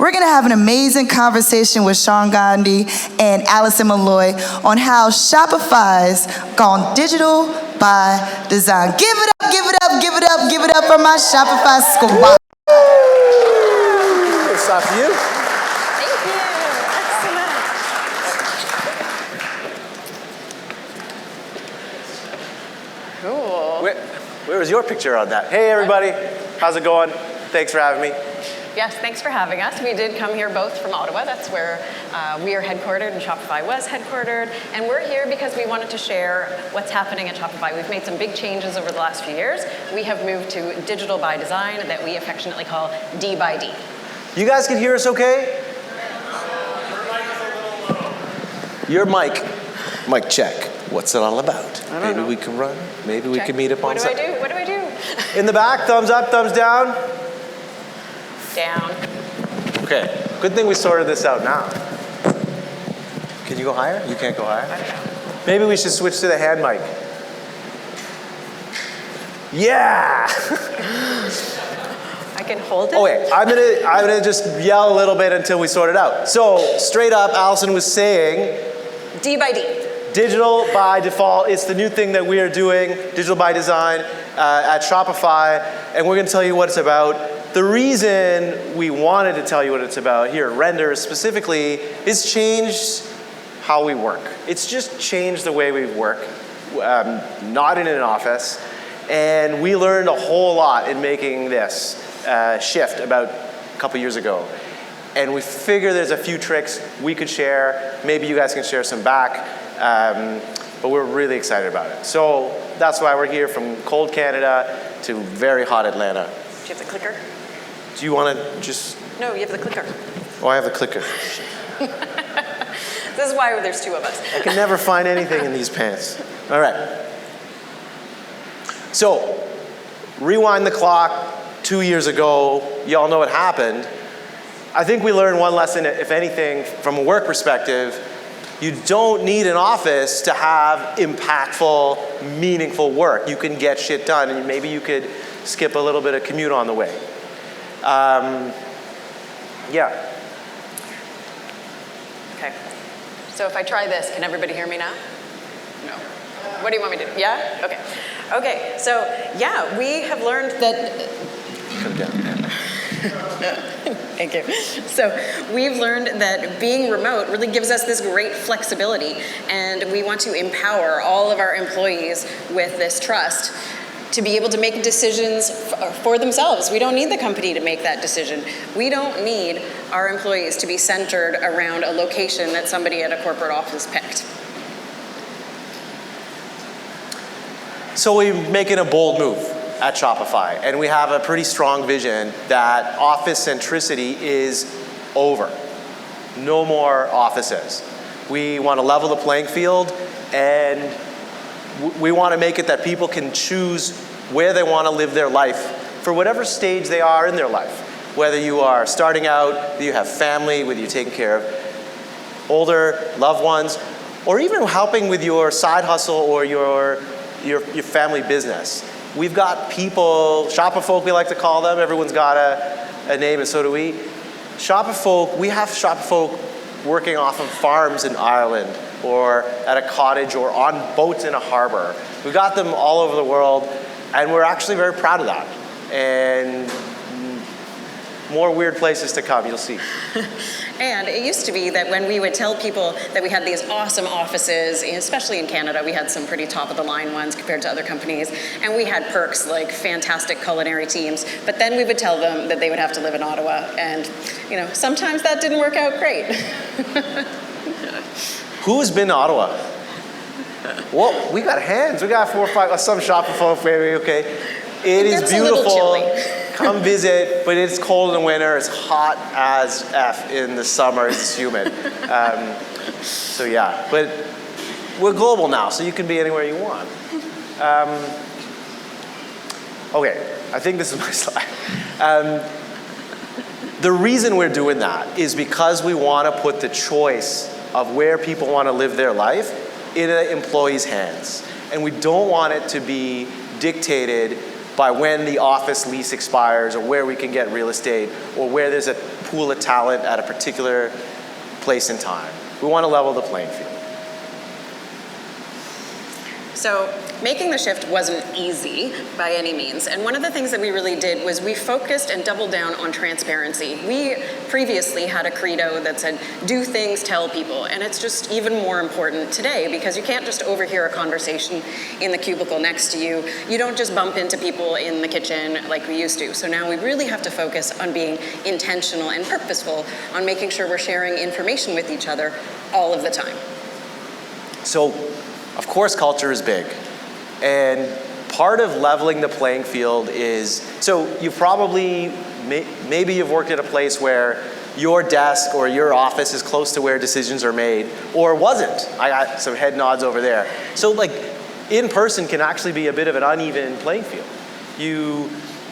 We're going to have an amazing conversation with Shawn Gandhi and Allison Malloy on how Shopify's gone digital by design. Give it up, give it up, give it up, give it up for my Shopify squad. It's off to you. Thank you. Excellent. Cool. Where was your picture on that? Hey, everybody. How's it going? Thanks for having me. Yes, thanks for having us. We did come here both from Ottawa. That's where we are headquartered and Shopify was headquartered. And we're here because we wanted to share what's happening at Shopify. We've made some big changes over the last few years. We have moved to digital by design that we affectionately call D by D. You guys can hear us okay? Your mic. Mic check. What's it all about? Maybe we can run. Maybe we can meet up on site. What do I do? In the back, thumbs up, thumbs down. Down. Okay. Good thing we sorted this out now. Can you go higher? You can't go higher? I don't know. Maybe we should switch to the hand mic. Yeah! I can hold it? Okay, I'm gonna just yell a little bit until we sort it out. So, straight up, Allison was saying... D by D. Digital by default. It's the new thing that we are doing, digital by design, at Shopify, and we're gonna tell you what it's about. The reason we wanted to tell you what it's about here at Render specifically is changed how we work. It's just changed the way we work, not in an office, and we learned a whole lot in making this shift about a couple years ago. And we figure there's a few tricks we could share. Maybe you guys can share some back, but we're really excited about it. So that's why we're here from cold Canada to very hot Atlanta. Do you have the clicker? Do you want to just... No, you have the clicker. Oh, I have the clicker. This is why there's two of us. I can never find anything in these pants. All right. So, rewind the clock 2 years ago. Y'all know what happened. I think we learned one lesson, if anything, from a work perspective. You don't need an office to have impactful, meaningful work. You can get shit done, and maybe you could skip a little bit of commute on the way. Yeah. Okay. So if I try this, can everybody hear me now? No. What do you want me to do? Yeah? Okay. Okay, so yeah, we have learned that... Come down. Thank you. So we've learned that being remote really gives us this great flexibility, and we want to empower all of our employees with this trust to be able to make decisions for themselves. We don't need the company to make that decision. We don't need our employees to be centered around a location that somebody at a corporate office picked. So we're making a bold move at Shopify, and we have a pretty strong vision that office centricity is over. No more offices. We want to level the playing field, and we want to make it that people can choose where they want to live their life for whatever stage they are in their life. Whether you are starting out, whether you have family, whether you're taking care of older loved ones, or even helping with your side hustle or your family business. We've got people, Shopperfolk we like to call them, everyone's got a name and so do we. Shopperfolk, we have Shopperfolk working off of farms in Ireland or at a cottage or on boats in a harbor. We've got them all over the world, and we're actually very proud of that. And more weird places to come, you'll see. And it used to be that when we would tell people that we had these awesome offices, especially in Canada, we had some pretty top-of-the-line ones compared to other companies, and we had perks like fantastic culinary teams, but then we would tell them that they would have to live in Ottawa, and sometimes that didn't work out great. Who's been to Ottawa? Well, we got hands. We got 4 or 5, some Shopperfolk maybe, okay. It is beautiful. A little chilly. Come visit, but it's cold in the winter. It's hot as F in the summer. It's humid. So yeah, but we're global now, so you can be anywhere you want. Okay, I think this is my slide. The reason we're doing that is because we want to put the choice of where people want to live their life in an employee's hands. And we don't want it to be dictated by when the office lease expires or where we can get real estate or where there's a pool of talent at a particular place in time. We want to level the playing field. So making the shift wasn't easy by any means. And one of the things that we really did was we focused and doubled down on transparency. We previously had a credo that said, do things, tell people. And it's just even more important today because you can't just overhear a conversation in the cubicle next to you. You don't just bump into people in the kitchen like we used to. So now we really have to focus on being intentional and purposeful on making sure we're sharing information with each other all of the time. So, of course, culture is big. And part of leveling the playing field is, so you probably, maybe you've worked at a place where your desk or your office is close to where decisions are made, or wasn't. I got some head nods over there. So like, in person can actually be a bit of an uneven playing field.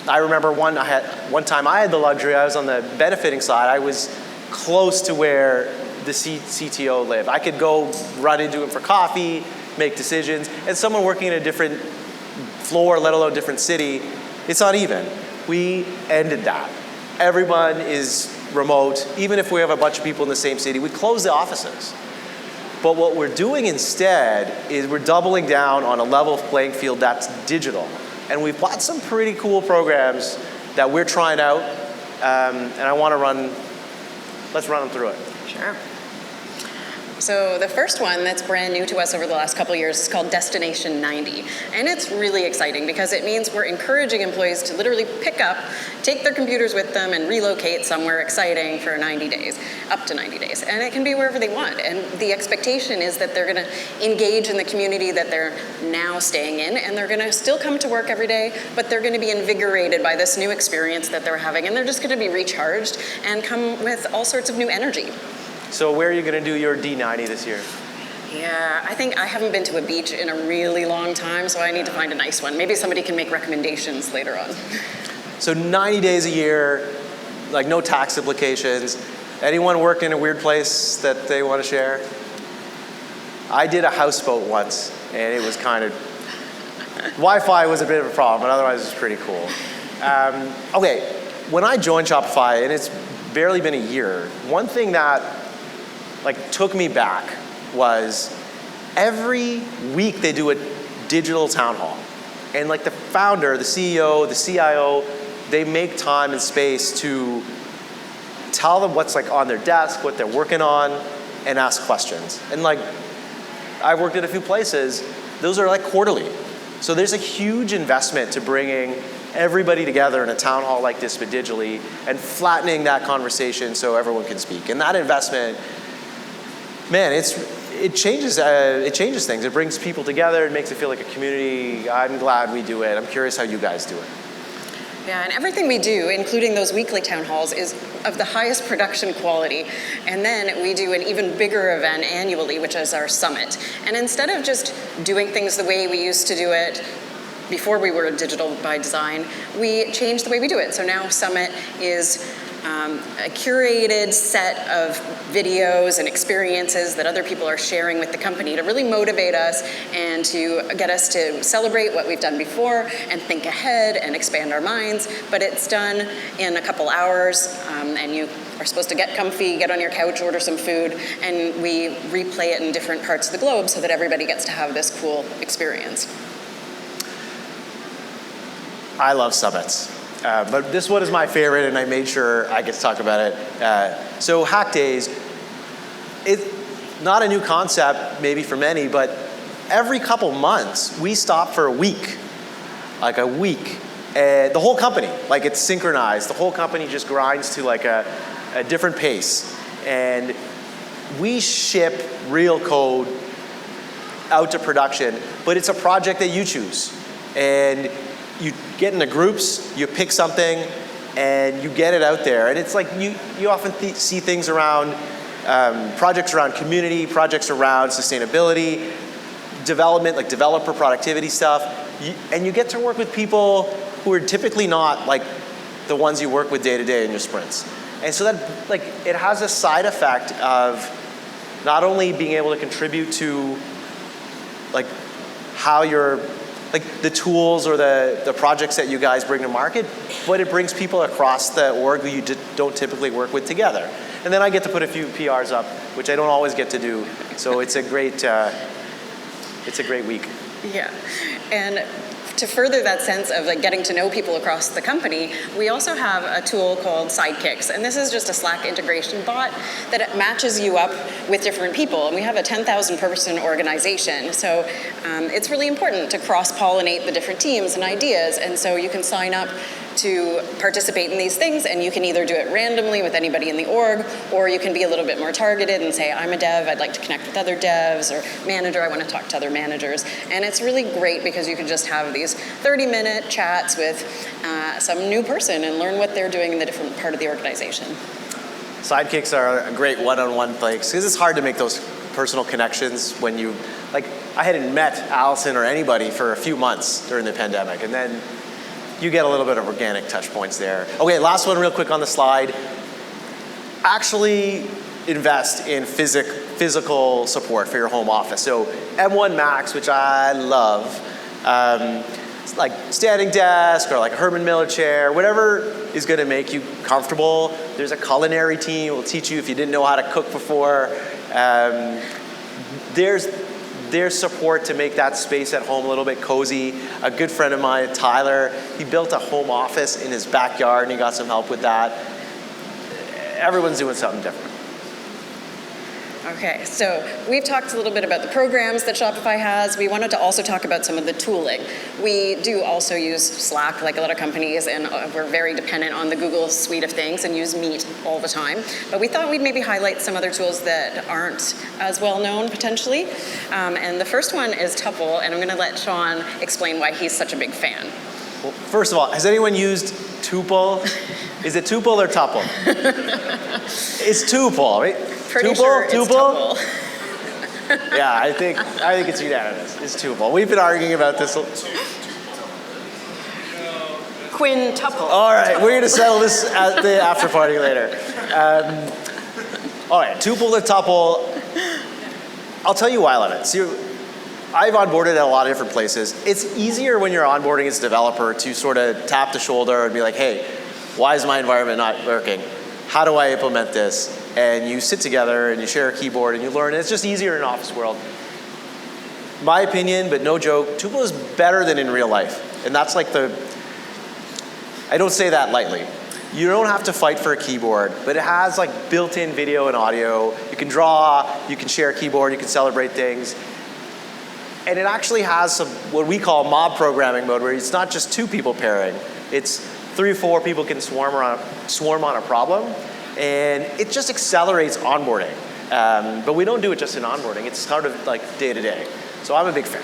I remember one time I had the luxury, I was on the benefiting side, I was close to where the CTO lived. I could go run into him for coffee, make decisions, and someone working in a different floor, let alone different city, it's not even. We ended that. Everyone is remote. Even if we have a bunch of people in the same city, we close the offices. But what we're doing instead is we're doubling down on a level playing field that's digital. And we've bought some pretty cool programs that we're trying out, and I want to let's run them through it. Sure. So the first one that's brand new to us over the last couple of years is called Destination 90. And it's really exciting because it means we're encouraging employees to literally pick up, take their computers with them, and relocate somewhere exciting for 90 days, up to 90 days. And it can be wherever they want. And the expectation is that they're going to engage in the community that they're now staying in, and they're going to still come to work every day, but they're going to be invigorated by this new experience that they're having, and they're just going to be recharged and come with all sorts of new energy. So where are you going to do your D90 this year? Yeah, I think I haven't been to a beach in a really long time, so I need to find a nice one. Maybe somebody can make recommendations later on. So 90 days a year, like no tax implications. Anyone work in a weird place that they want to share? I did a houseboat once, and it was kind of, Wi-Fi was a bit of a problem, but otherwise it was pretty cool. Okay, when I joined Shopify, and it's barely been a year, one thing that took me back was every week they do a digital town hall. And the founder, the CEO, the CIO, they make time and space to tell them what's on their desk, what they're working on, and ask questions. And I've worked at a few places, those are quarterly. So there's a huge investment to bringing everybody together in a town hall like this, but digitally, and flattening that conversation so everyone can speak. And that investment, man, it changes things. It brings people together. It makes it feel like a community. I'm glad we do it. I'm curious how you guys do it. Yeah, and everything we do, including those weekly town halls, is of the highest production quality. And then we do an even bigger event annually, which is our summit. And instead of just doing things the way we used to do it before we were digital by design, we changed the way we do it. So now Summit is a curated set of videos and experiences that other people are sharing with the company to really motivate us and to get us to celebrate what we've done before and think ahead and expand our minds. But it's done in a couple hours, and you are supposed to get comfy, get on your couch, order some food, and we replay it in different parts of the globe so that everybody gets to have this cool experience. I love summits. But this one is my favorite, and I made sure I get to talk about it. So Hack Days, it's not a new concept, maybe for many, but every couple months, we stop for a week. And the whole company, it's synchronized. The whole company just grinds to a different pace. And we ship real code out to production, but it's a project that you choose. And you get into groups, you pick something, and you get it out there. And it's you often see things around, projects around community, projects around sustainability, development, developer productivity stuff. And you get to work with people who are typically not the ones you work with day to day in your sprints. And so that, it has a side effect of not only being able to contribute to, how you're, the tools or the projects that you guys bring to market, but it brings people across the org who you don't typically work with together. And then I get to put a few PRs up, which I don't always get to do. So it's a great week. Yeah, and to further that sense of like getting to know people across the company, we also have a tool called Sidekicks, and this is just a Slack integration bot that matches you up with different people. And we have a 10,000 person organization, so it's really important to cross-pollinate the different teams and ideas, and so you can sign up to participate in these things, and you can either do it randomly with anybody in the org, or you can be a little bit more targeted and say, I'm a dev, I'd like to connect with other devs, or manager, I want to talk to other managers. And it's really great because you can just have these 30-minute chats with some new person and learn what they're doing in the different part of the organization. Sidekicks are a great one-on-one place, because it's hard to make those personal connections when you, like, I hadn't met Allison or anybody for a few months during the pandemic, and then you get a little bit of organic touch points there. Okay, last one real quick on the slide. Actually invest in physical support for your home office. So M1 Max, which I love, it's like standing desk or like a Herman Miller chair, whatever is gonna make you comfortable. There's a culinary team who will teach you if you didn't know how to cook before. There's support to make that space at home a little bit cozy. A good friend of mine, Tyler, he built a home office in his backyard and he got some help with that. Everyone's doing something different. Okay, so we've talked a little bit about the programs that Shopify has. We wanted to also talk about some of the tooling. We do also use Slack like a lot of companies, and we're very dependent on the Google suite of things and use Meet all the time. But we thought we'd maybe highlight some other tools that aren't as well known potentially. And the first one is Tuple, and I'm going to let Shawn explain why he's such a big fan. Well, first of all, has anyone used Tuple? Is it Tuple or Tuple? It's Tuple, right? Pretty sure it's Tuple. Yeah, I think it's unanimous. It's Tuple. We've been arguing about this. Quintuple. All right, we're going to settle this at the after party later. All right, Tuple or Tuple. I'll tell you why I love it. See, I've onboarded at a lot of different places. It's easier when you're onboarding as a developer to sort of tap the shoulder and be like, hey, why is my environment not working? How do I implement this? And you sit together and you share a keyboard and you learn. It's just easier in an office world. My opinion, but no joke, Tuple is better than in real life. And that's like I don't say that lightly. You don't have to fight for a keyboard, but it has like built-in video and audio. You can draw, you can share a keyboard, you can celebrate things. And it actually has some, what we call mob programming mode, where it's not just two people pairing. It's 3 or 4 people can swarm on a problem, and it just accelerates onboarding. But we don't do it just in onboarding. It's sort of like day to day. So I'm a big fan.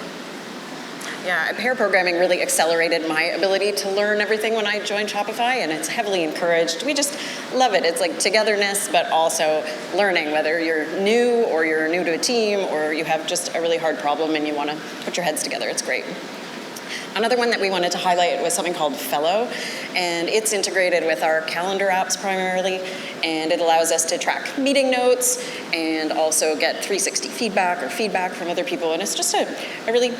Yeah, pair programming really accelerated my ability to learn everything when I joined Shopify, and it's heavily encouraged. We just love it. It's like togetherness, but also learning, whether you're new or you're new to a team or you have just a really hard problem and you want to put your heads together. It's great. Another one that we wanted to highlight was something called Fellow, and it's integrated with our calendar apps primarily, and it allows us to track meeting notes and also get 360 feedback from other people, and it's just a really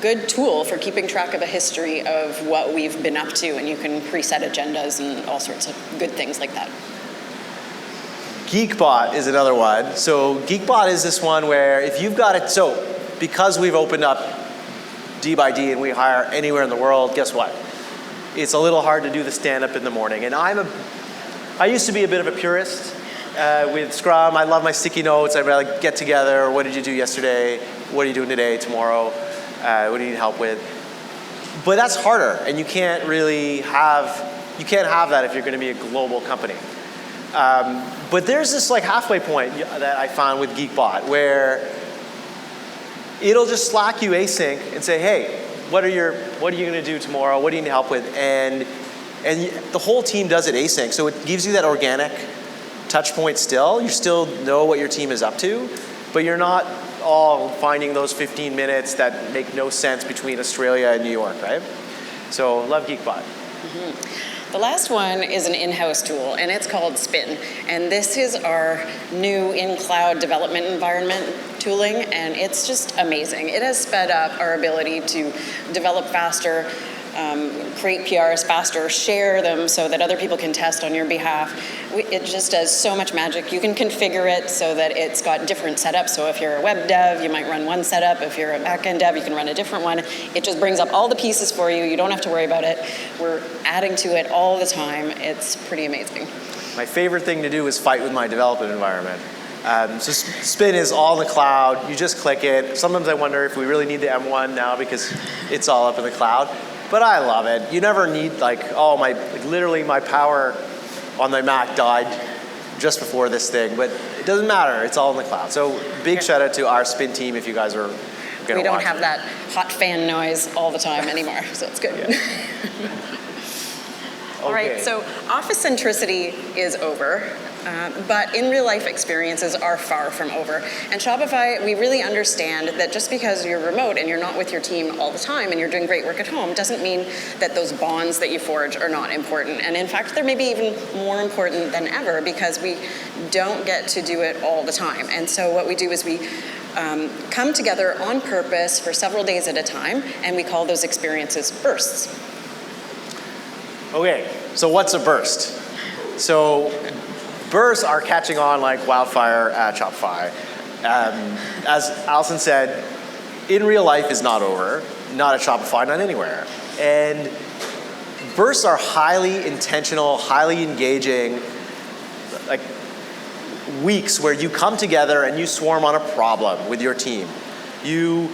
good tool for keeping track of a history of what we've been up to, and you can preset agendas and all sorts of good things like that. Geekbot is another one. So Geekbot is this one where if you've got it, so because we've opened up D by D and we hire anywhere in the world, guess what? It's a little hard to do the stand-up in the morning. And I used to be a bit of a purist with Scrum. I love my sticky notes. I'd rather get together. What did you do yesterday? What are you doing today, tomorrow? What do you need help with? But that's harder, and you can't have that if you're going to be a global company. But there's this like halfway point that I found with Geekbot where it'll just Slack you async and say, hey, what are you going to do tomorrow? What do you need help with? And the whole team does it async, so it gives you that organic touch point still. You still know what your team is up to, but you're not all finding those 15 minutes that make no sense between Australia and New York, right? So love Geekbot. Mm-hmm. The last one is an in-house tool, and it's called Spin. And this is our new in-cloud development environment tooling, and it's just amazing. It has sped up our ability to develop faster, create PRs faster, share them so that other people can test on your behalf. It just does so much magic. You can configure it so that it's got different setups. So if you're a web dev, you might run one setup. If you're a backend dev, you can run a different one. It just brings up all the pieces for you. You don't have to worry about it. We're adding to it all the time. It's pretty amazing. My favorite thing to do is fight with my development environment. So Spin is all in the cloud. You just click it. Sometimes I wonder if we really need the M1 now because it's all up in the cloud. But I love it. You never need literally my power on my Mac died just before this thing, but it doesn't matter. It's all in the cloud. So big shout out to our Spin team if you guys are going to watch. We don't have that hot fan noise all the time anymore, so it's good. Yeah. All right, so office centricity is over. But in real life experiences are far from over. And Shopify, we really understand that just because you're remote and you're not with your team all the time and you're doing great work at home doesn't mean that those bonds that you forge are not important. And in fact, they're maybe even more important than ever because we don't get to do it all the time. And so what we do is we come together on purpose for several days at a time, and we call those experiences bursts. Okay, so what's a burst? So bursts are catching on like wildfire at Shopify. As Allison said, in real life is not over, not at Shopify, not anywhere. And bursts are highly intentional, highly engaging, like weeks where you come together and you swarm on a problem with your team. You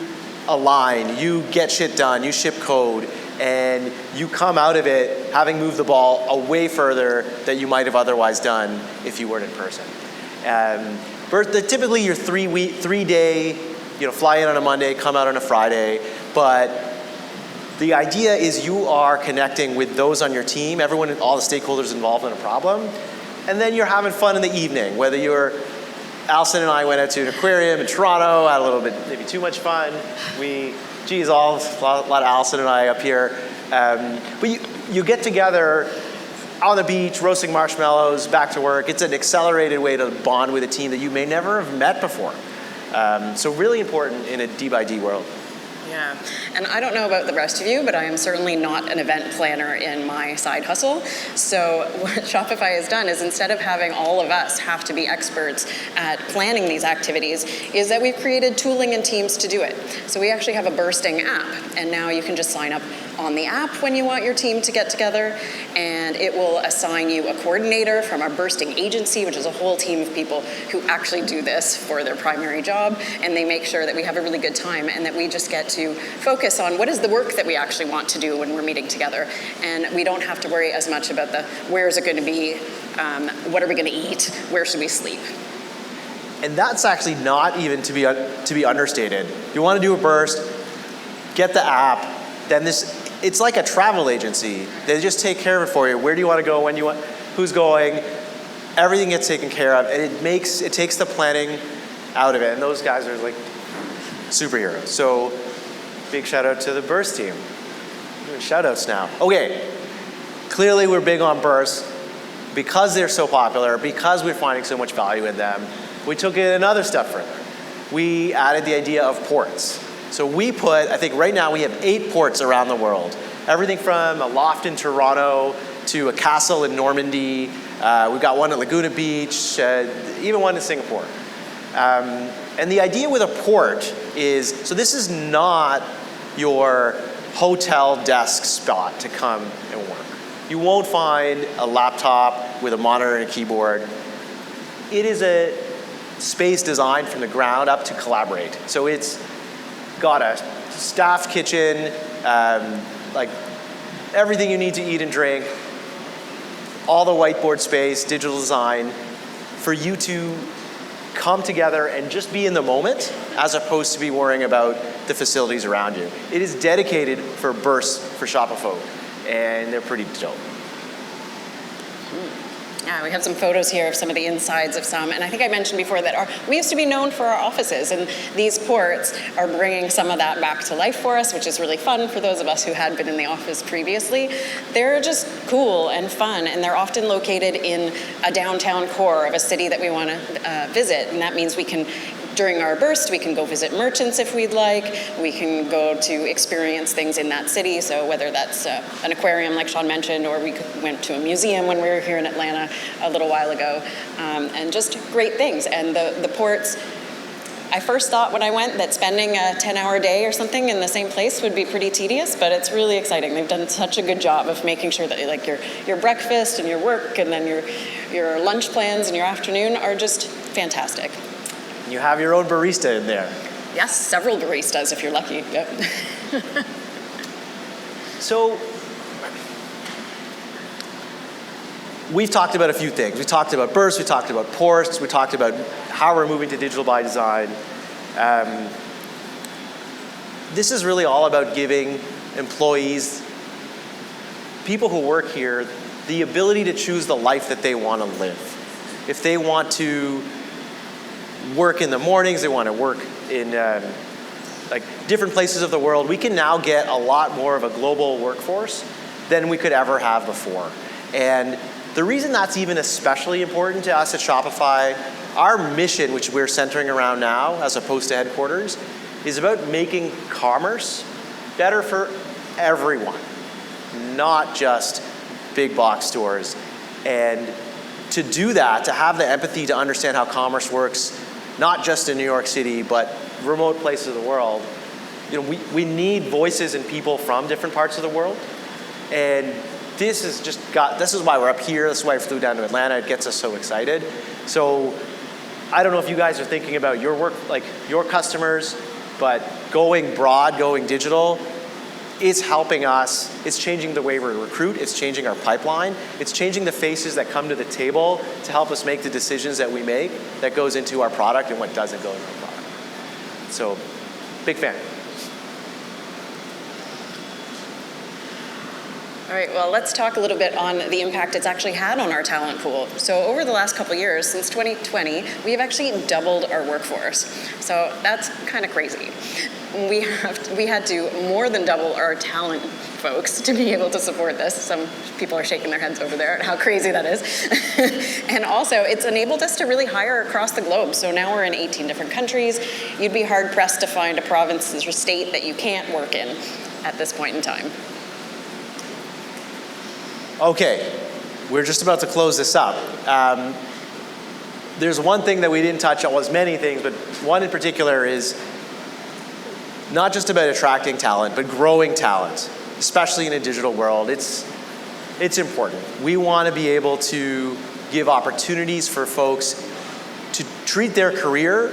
align, you get shit done, you ship code, and you come out of it having moved the ball a way further than you might have otherwise done if you weren't in person. Typically you're 3 day, fly in on a Monday, come out on a Friday, but the idea is you are connecting with those on your team, everyone, all the stakeholders involved in a problem, and then you're having fun in the evening, whether you're Allison and I went out to an aquarium in Toronto, had a little bit, maybe too much fun. A lot of Allison and I up here. But you get together on the beach, roasting marshmallows, back to work. It's an accelerated way to bond with a team that you may never have met before. So really important in a D by D world. Yeah, and I don't know about the rest of you, but I am certainly not an event planner in my side hustle. So what Shopify has done is instead of having all of us have to be experts at planning these activities, is that we've created tooling and teams to do it. So we actually have a bursting app, and now you can just sign up on the app when you want your team to get together, and it will assign you a coordinator from our bursting agency, which is a whole team of people who actually do this for their primary job, and they make sure that we have a really good time and that we just get to focus on what is the work that we actually want to do when we're meeting together. And we don't have to worry as much about the where is it going to be, what are we going to eat, where should we sleep. And that's actually not even to be understated. You want to do a burst, get the app, then it's like a travel agency. They just take care of it for you. Where do you want to go, when you want, who's going, everything gets taken care of, and it takes the planning out of it. And those guys are like superheroes. So big shout out to the burst team. Shout outs now. Okay, clearly we're big on bursts because they're so popular, because we're finding so much value in them. We took it another step further. We added the idea of ports. So I think right now we have 8 ports around the world. Everything from a loft in Toronto to a castle in Normandy. We've got one at Laguna Beach, even one in Singapore. And the idea with a port is, so this is not your hotel desk spot to come and work. You won't find a laptop with a monitor and a keyboard. It is a space designed from the ground up to collaborate. So it's got a staffed kitchen, like everything you need to eat and drink, all the whiteboard space, digital design, for you to come together and just be in the moment as opposed to be worrying about the facilities around you. It is dedicated for bursts for Shopify, and they're pretty dope. Yeah, we have some photos here of some of the insides of some, and I think I mentioned before that we used to be known for our offices, and these ports are bringing some of that back to life for us, which is really fun for those of us who had been in the office previously. They're just cool and fun, and they're often located in a downtown core of a city that we want to visit, and that means we can During our burst, we can go visit merchants if we'd like. We can go to experience things in that city. So whether that's an aquarium, like Shawn mentioned, or we went to a museum when we were here in Atlanta a little while ago, and just great things. And the ports, I first thought when I went that spending a 10-hour day or something in the same place would be pretty tedious, but it's really exciting. They've done such a good job of making sure that like your breakfast and your work and then your lunch plans and your afternoon are just fantastic. You have your own barista in there. Yes, several baristas if you're lucky. Yep. So, we've talked about a few things. We talked about bursts, we talked about ports, we talked about how we're moving to digital by design. This is really all about giving employees, people who work here, the ability to choose the life that they want to live. If they want to work in the mornings, they want to work in like different places of the world, we can now get a lot more of a global workforce than we could ever have before. And the reason that's even especially important to us at Shopify, our mission, which we're centering around now as opposed to headquarters, is about making commerce better for everyone, not just big box stores. And to do that, to have the empathy to understand how commerce works, not just in New York City, but remote places of the world, we need voices and people from different parts of the world. And this is why we're up here. This is why I flew down to Atlanta. It gets us so excited. So I don't know if you guys are thinking about your work, like your customers, but going broad, going digital, it's helping us. It's changing the way we recruit. It's changing our pipeline. It's changing the faces that come to the table to help us make the decisions that we make that goes into our product and what doesn't go into our product. So, big fan. All right, well, let's talk a little bit on the impact it's actually had on our talent pool. So over the last couple of years, since 2020, we have actually doubled our workforce. So that's kind of crazy. We had to more than double our talent folks to be able to support this. Some people are shaking their heads over there at how crazy that is. And also, it's enabled us to really hire across the globe. So now we're in 18 different countries. You'd be hard pressed to find a province or state that you can't work in at this point in time. Okay, we're just about to close this up. There's one thing that we didn't touch on, well, there's many things, but one in particular is not just about attracting talent, but growing talent, especially in a digital world. It's important. We want to be able to give opportunities for folks to treat their career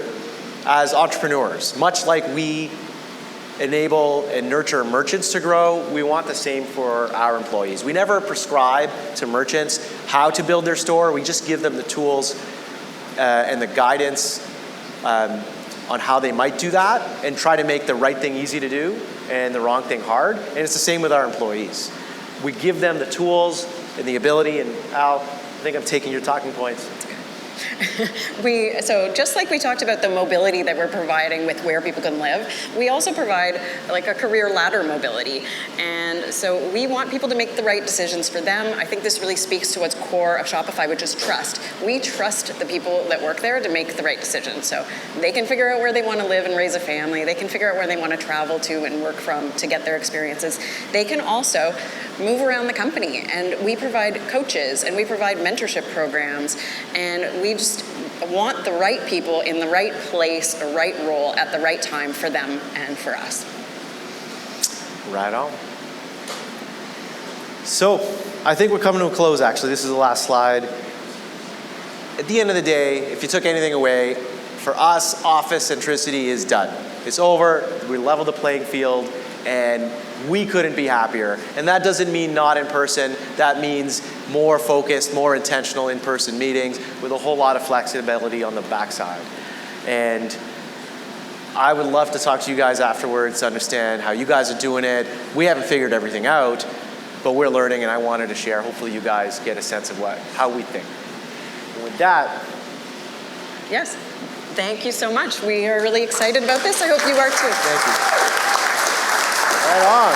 as entrepreneurs, much like we enable and nurture merchants to grow. We want the same for our employees. We never prescribe to merchants how to build their store. We just give them the tools and the guidance on how they might do that and try to make the right thing easy to do and the wrong thing hard. And it's the same with our employees. We give them the tools and the ability, and Al, I think I'm taking your talking points. So just like we talked about the mobility that we're providing with where people can live, we also provide like a career ladder mobility. And so we want people to make the right decisions for them. I think this really speaks to what's core of Shopify, which is trust. We trust the people that work there to make the right decisions. So they can figure out where they want to live and raise a family. They can figure out where they want to travel to and work from to get their experiences. They can also move around the company, and we provide coaches and we provide mentorship programs, and we just want the right people in the right place, the right role at the right time for them and for us. Right on. So I think we're coming to a close, actually. This is the last slide. At the end of the day, if you took anything away, for us, office centricity is done. It's over. We leveled the playing field, and we couldn't be happier. And that doesn't mean not in person. That means more focused, more intentional in-person meetings with a whole lot of flexibility on the backside. And I would love to talk to you guys afterwards to understand how you guys are doing it. We haven't figured everything out, but we're learning, and I wanted to share. Hopefully you guys get a sense of how we think. And with that. Yes, thank you so much. We are really excited about this. I hope you are too. Thank you. Right on.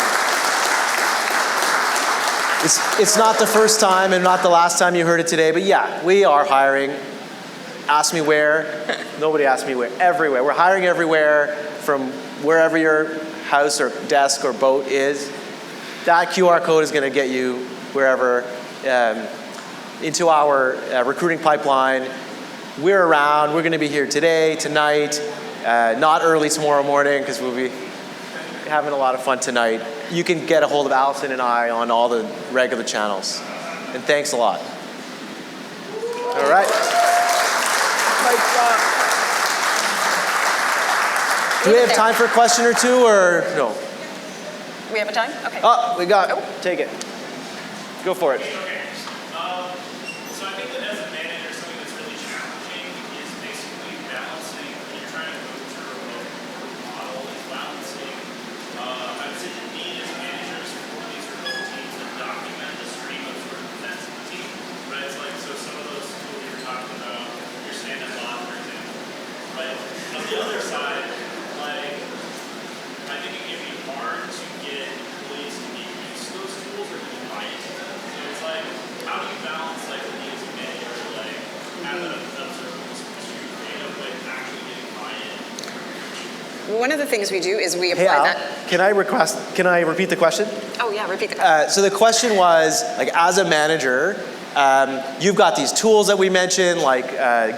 It's not the first time and not the last time you heard it today, but yeah, we are hiring Ask me where. Nobody asked me where. Everywhere. We're hiring everywhere, from wherever your house or desk or boat is. That QR code is going to get you wherever, into our recruiting pipeline. We're around. We're going to be here today, tonight, not early tomorrow morning, because we'll be having a lot of fun tonight. You can get a hold of Allison and I on all the regular channels. And thanks a lot. All right. Do we have time for a question or two, or no? We have a time? Okay. Oh, we got it. Take it. Go for it. Okay. So I think that as a manager, something that's really challenging is basically balancing when you're trying to move to a remote model, is balancing. I would say the need as managers for these remote teams to document the stream of sort of events in the team, right? It's like, so some of those tools you were talking about, your stand-up bot, for example, right? On the other side, like, I think it can be hard to get employees to get used to those tools or to buy into them. So it's like, how do you balance like the needs of manager, like have an observable stream of like actually getting buy-in? One of the things we do is we Hey, apply Al, that. can I repeat the question? Oh yeah, repeat the question. So the question was, like, as a manager, you've got these tools that we mentioned, like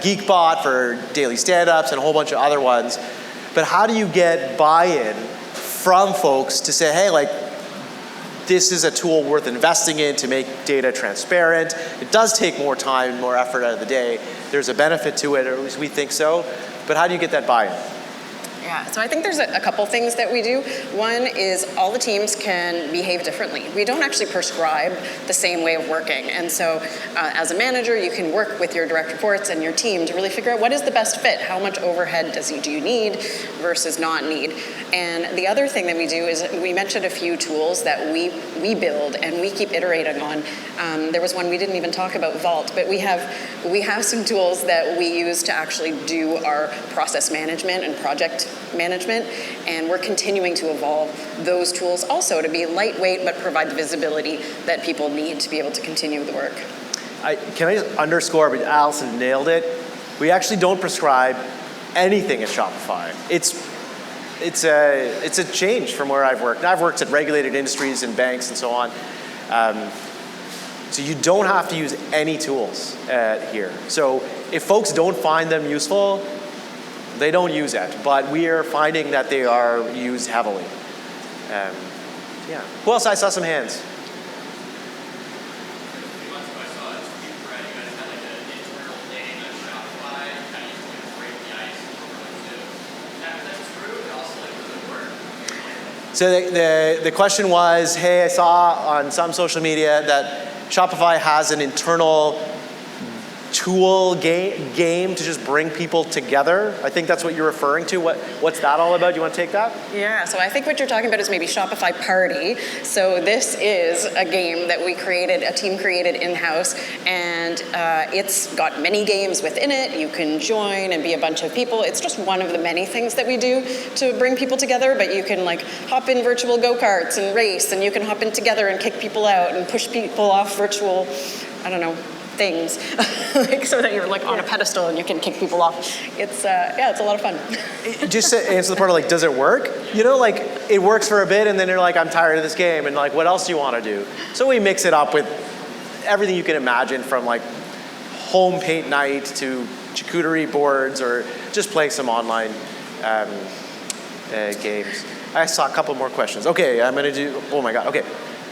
Geekbot for daily stand-ups and a whole bunch of other ones. But how do you get buy-in from folks to say, hey, like, this is a tool worth investing in to make data transparent. It does take more time, more effort out of the day. There's a benefit to it, or at least we think so. But how do you get that buy-in? Yeah, so I think there's a couple things that we do. One is all the teams can behave differently. We don't actually prescribe the same way of working. And so as a manager, you can work with your direct reports and your team to really figure out what is the best fit. How much overhead do you need versus not need? And the other thing that we do is we mentioned a few tools that we build and we keep iterating on. There was one we didn't even talk about, Vault, but we have some tools that we use to actually do our process management and project management, and we're continuing to evolve those tools also to be lightweight but provide the visibility that people need to be able to continue the work. Can I just underscore, but Allison nailed it. We actually don't prescribe anything at Shopify. It's a change from where I've worked. I've worked at regulated industries and banks and so on. So you don't have to use any tools here. So if folks don't find them useful, they don't use it. But we are finding that they are used heavily. Yeah. Who else? I saw some hands. So the question was, hey, I saw on some social media that Shopify has an internal tool game to just bring people together. I think that's what you're referring to. What's that all about? Do you want to take that? Yeah, so I think what you're talking about is maybe Shopify Party. So this is a game that a team created in-house, and it's got many games within it. You can join and be a bunch of people. It's just one of the many things that we do to bring people together, but you can like hop in virtual go-karts and race, and you can hop in together and kick people out and push people off virtual, I don't know, things, like so that you're like on a pedestal and you can kick people off. It's it's a lot of fun. Just to answer the part of like, does it work? You know, like it works for a bit, and then you're like, I'm tired of this game, and like, what else do you want to do? So we mix it up with everything you can imagine, from like home paint night to charcuterie boards, or just play some online games. I saw a couple more questions. Okay, I'm gonna do. Oh my God. Okay,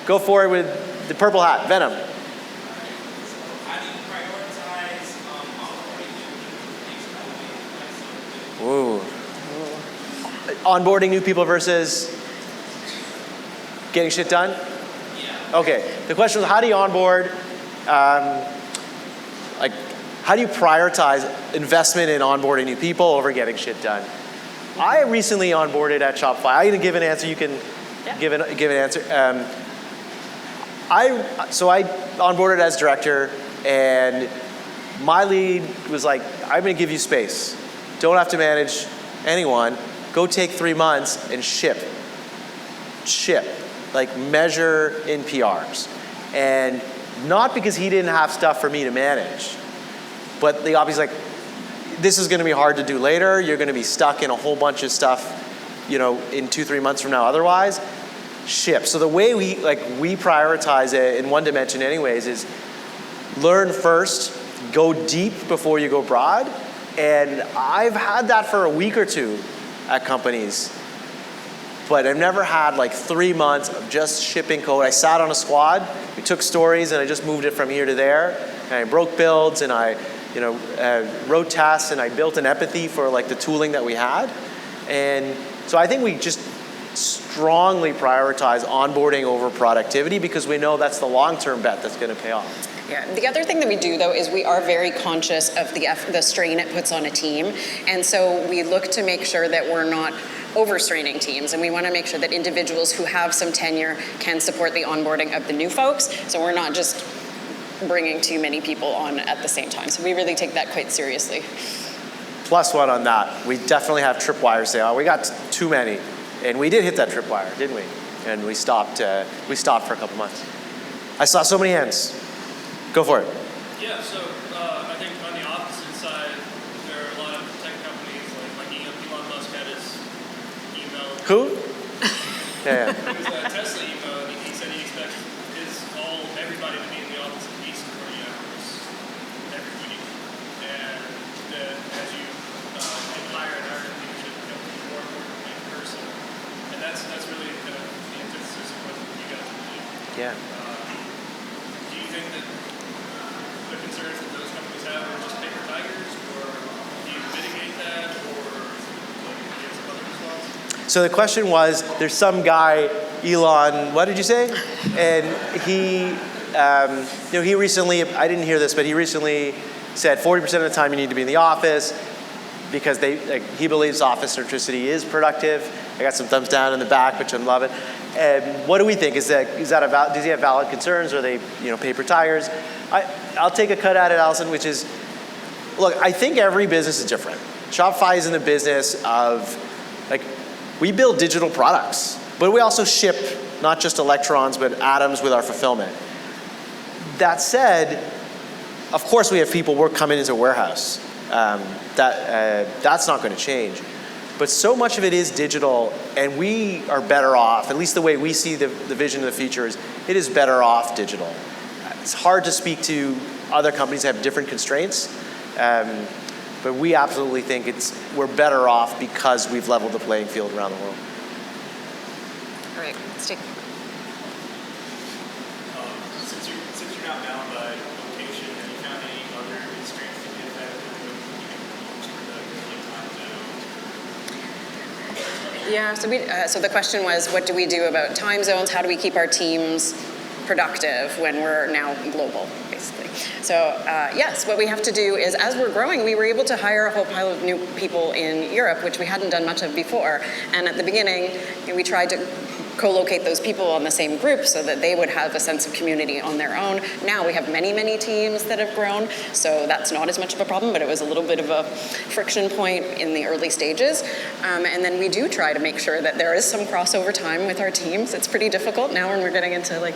go for it with the purple hat, Venom. Ooh. Onboarding new people versus getting shit done? Yeah. Okay. The question was, how do you onboard? How do you prioritize investment in onboarding new people over getting shit done? I recently onboarded at Shopify. I'm going to give an answer. You can give an answer. I onboarded as director, and my lead was like, I'm going to give you space. Don't have to manage anyone. Go take 3 months and ship. Like measure in PRs. And not because he didn't have stuff for me to manage, but the obviously like, this is going to be hard to do later. You're going to be stuck in a whole bunch of stuff, in 2-3 months from now otherwise. Ship. So the way we prioritize it in one dimension anyways is learn first, go deep before you go broad. And I've had that for a week or two at companies. But I've never had 3 months of just shipping code. I sat on a squad, we took stories, and I just moved it from here to there. And I broke builds, and I wrote tests, and I built an empathy for the tooling that we had. And so I think we just strongly prioritize onboarding over productivity because we know that's the long-term bet that's going to pay off. Yeah. The other thing that we do, though, is we are very conscious of the strain it puts on a team. And so we look to make sure that we're not overstraining teams. And we want to make sure that individuals who have some tenure can support the onboarding of the new folks. So we're not just bringing too many people on at the same time. So we really take that quite seriously. +1 on that. We definitely have tripwires say, oh, we got too many. And we did hit that tripwire, didn't we? And we stopped for a couple months. I saw so many hands. Go for it. Yeah, so I think on the opposite side, there are a lot of tech companies like Elon Musk had his email. Who? Yeah. It was a Tesla email, and he said he expects everybody to be in the office at least 40 hours every week. And as you get higher and higher in leadership, you become more important in person. And that's really the antithesis of what you guys are doing. Yeah. Do you think that the concerns that those companies have are just paper tigers, or do you mitigate that, or do you get some other response? So the question was, there's some guy, Elon, what did you say? And he recently, I didn't hear this, but he recently said 40% of the time you need to be in the office because he believes office centricity is productive. I got some thumbs down in the back, which I'm loving. And what do we think? Does he have valid concerns? Or are they, paper tigers? I'll take a cut at it, Allison, which is, look, I think every business is different. Shopify is in the business of, we build digital products, but we also ship not just electrons, but atoms with our fulfillment. That said, of course we have people coming into a warehouse. That's not going to change. But so much of it is digital, and we are better off, at least the way we see the vision of the future is, it is better off digital. It's hard to speak to other companies that have different constraints, but we absolutely think we're better off because we've leveled the playing field around the world. All right, let's take. Since you're not bound by location, have you found any other constraints to get that time zone? Yeah, so the question was, what do we do about time zones? How do we keep our teams productive when we're now global, basically? So yes, what we have to do is, as we're growing, we were able to hire a whole pile of new people in Europe, which we hadn't done much of before. And at the beginning, we tried to co-locate those people on the same group so that they would have a sense of community on their own. Now we have many, many teams that have grown, so that's not as much of a problem, but it was a little bit of a friction point in the early stages. And then we do try to make sure that there is some crossover time with our teams. It's pretty difficult now when we're getting into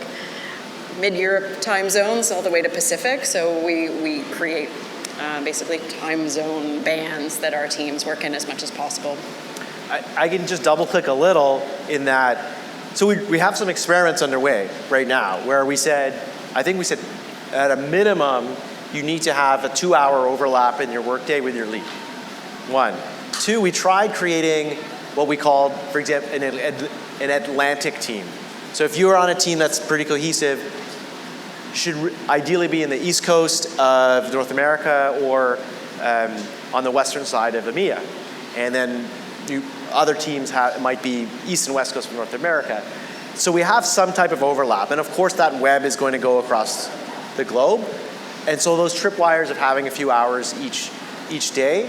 mid-Europe time zones all the way to Pacific, so we create basically time zone bands that our teams work in as much as possible. I can just double click a little in that. So we have some experiments underway right now where I think we said at a minimum, you need to have a 2-hour overlap in your workday with your lead. 1. 2, we tried creating what we called, for example, an Atlantic team. So if you're on a team that's pretty cohesive, you should ideally be in the East Coast of North America or on the western side of EMEA. And then other teams might be East and West Coast of North America. So we have some type of overlap. And of course that web is going to go across the globe. And so those tripwires of having a few hours each day,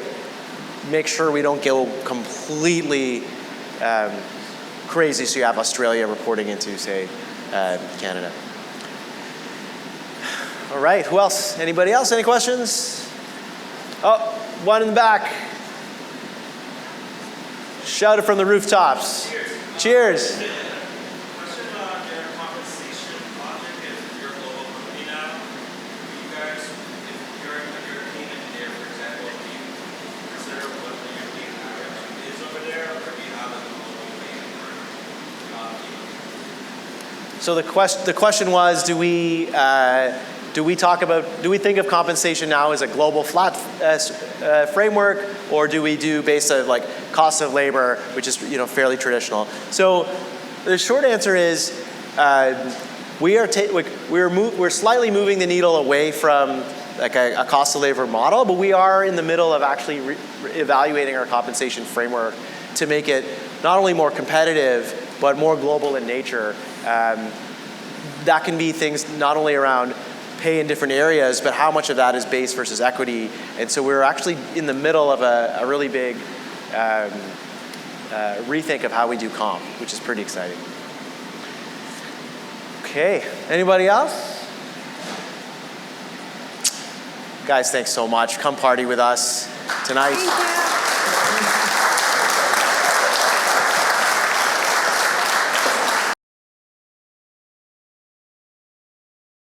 make sure we don't go completely crazy so you have Australia reporting into, say, Canada. All right, who else? Anybody else? Any questions? Oh, one in the back. Shout it from the rooftops. Cheers. Question on your compensation logic. If you're a global company now, you guys, if you're a European engineer, for example, do you So the question was, do we think of compensation now as a global flat framework, or do we do based on like cost of labor, which is fairly traditional? So the short answer is we're slightly moving the needle away from like a cost of labor model, but we are in the middle of actually evaluating our compensation framework to make it not only more competitive but more global in nature. That can be things not only around pay in different areas, but how much of that is base versus equity. And so we're actually in the middle of a really big rethink of how we do comp, which is pretty exciting. Okay, anybody else? Guys, thanks so much. Come party with us tonight.